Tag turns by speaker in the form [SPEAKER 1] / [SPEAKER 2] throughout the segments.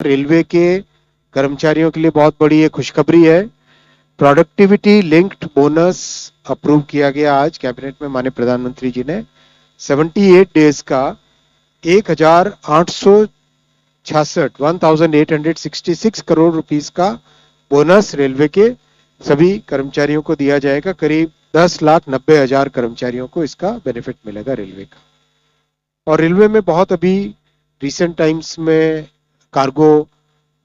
[SPEAKER 1] Railway के कर्मचारियों के लिए बहुत बड़ी एक खुशखबरी है। प्रोडक्टिविटी लिंक्ड बोनस अप्रूव किया गया आज कैबिनेट में माननीय प्रधानमंत्री जी ने। 78 डेज का 1866 करोड़ रुपीस का बोनस रेलवे के सभी कर्मचारियों को दिया जाएगा। करीब 10,90,000 कर्मचारियों को इसका बेनिफिट मिलेगा रेलवे का। और रेलवे में बहुत अभी रिसेंट टाइम्स में कार्गो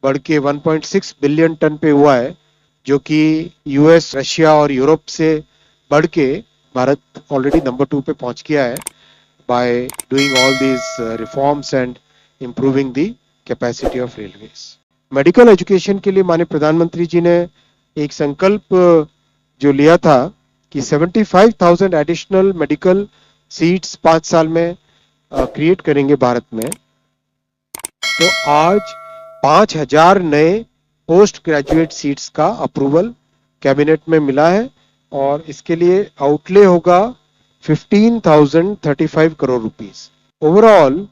[SPEAKER 1] बढ़ के 1.6 बिलियन टन पे हुआ है, जो कि यूएस, रशिया और यूरोप से बढ़ के भारत ऑलरेडी नंबर 2 पे पहुंच गया है by doing all these reforms and improving the capacity of railways. Medical education के लिए माननीय प्रधानमंत्री जी ने एक संकल्प जो लिया था कि 75,000 एडिशनल मेडिकल सीट्स 5 साल में क्रिएट करेंगे भारत में। तो आज 5,000 नए पोस्ट ग्रेजुएट सीट्स का अप्रूवल कैबिनेट में मिला है और इसके लिए आउटले होगा 15,035 crore rupees. Overall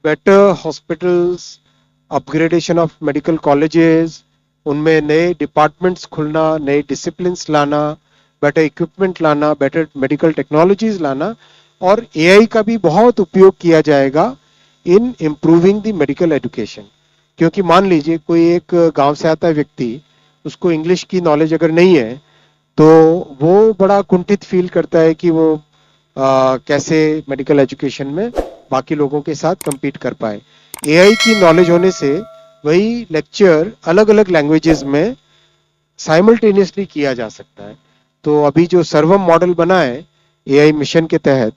[SPEAKER 1] better hospitals, upgradation of medical colleges, उनमें नए डिपार्टमेंट्स खुलना, नए डिसिप्लिन्स लाना, बेटर इक्विपमेंट लाना, बेटर मेडिकल टेक्नोलॉजीज लाना और एआई का भी बहुत उपयोग किया जाएगा in improving the medical education. क्योंकि मान लीजिए कोई एक गांव से आता है व्यक्ति, उसको इंग्लिश की नॉलेज अगर नहीं है तो वो बड़ा कुंठित फील करता है कि वो कैसे मेडिकल एजुकेशन में बाकी लोगों के साथ compete कर पाए। एआई की नॉलेज होने से वही लेक्चर अलग अलग लैंग्वेजेस में साइमल्टेनियसली किया जा सकता है। तो अभी जो सर्वम मॉडल बना है एआई मिशन के तहत,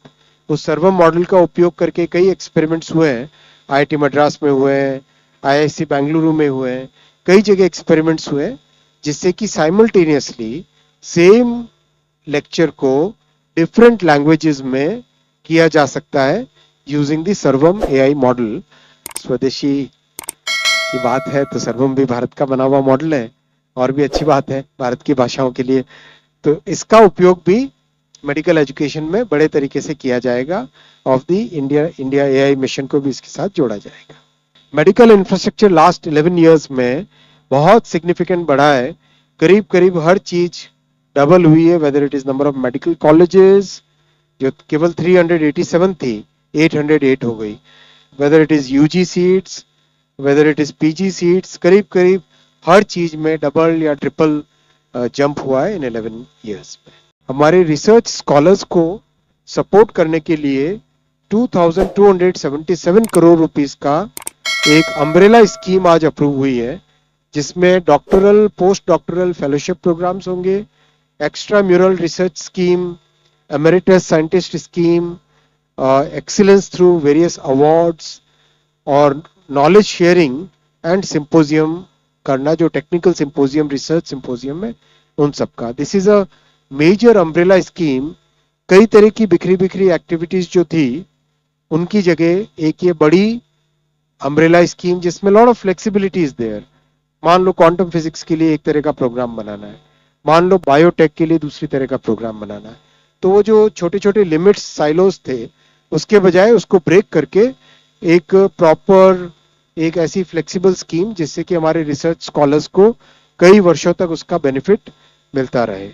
[SPEAKER 1] उस सर्वम मॉडल का उपयोग करके कई एक्सपेरिमेंट्स हुए हैं। आईआईटी मद्रास में हुए हैं, आईआईसी बेंगलुरु में हुए हैं, कई जगह एक्सपेरिमेंट्स हुए जिससे कि साइमल्टेनियसली सेम लेक्चर को डिफरेंट लैंग्वेजेस में किया जा सकता है यूजिंग द सर्वम एआई मॉडल। स्वदेशी की बात है तो सर्वम भी भारत का बना हुआ मॉडल है और भी अच्छी बात है भारत की भाषाओं के लिए। तो इसका उपयोग भी मेडिकल एजुकेशन में बड़े तरीके से किया जाएगा। Of the India AI mission को भी इसके साथ जोड़ा जाएगा। मेडिकल इंफ्रास्ट्रक्चर लास्ट 11 इयर्स में बहुत सिग्निफिकेंट बढ़ा है। करीब करीब हर चीज डबल हुई है, whether it is number of medical colleges जो केवल 387 थी 808 हो गई, whether it is UG seats, whether it is PG seats, करीब करीब हर चीज में डबल या ट्रिपल जंप हुआ है इन 11 इयर्स में। हमारे रिसर्च स्कॉलर्स को सपोर्ट करने के लिए 2,277 करोड़ रुपीस का एक अम्ब्रेला स्कीम आज अप्रूव हुई है, जिसमें doctoral, post doctoral fellowship programmes होंगे, extra mural research scheme, emeritus scientist scheme, excellence through various awards और नॉलेज शेयरिंग एंड सिंपोजियम करना, जो टेक्निकल सिंपोजियम, रिसर्च सिंपोजियम में उन सबका। This is a major umbrella scheme. कई तरह की बिखरी बिखरी एक्टिविटीज जो थी उनकी जगह एक ये बड़ी अम्ब्रेला स्कीम जिसमें lot of flexibility is there. मान लो क्वांटम फिजिक्स के लिए एक तरह का प्रोग्राम बनाना है, मान लो बायोटेक के लिए दूसरी तरह का प्रोग्राम बनाना है, तो वो जो छोटे छोटे लिमिट्स, साइलोस थे, उसके बजाय उसको ब्रेक करके एक प्रॉपर, एक ऐसी फ्लेक्सिबल स्कीम जिससे कि हमारे रिसर्च स्कॉलर्स को कई वर्षों तक उसका बेनिफिट मिलता रहे।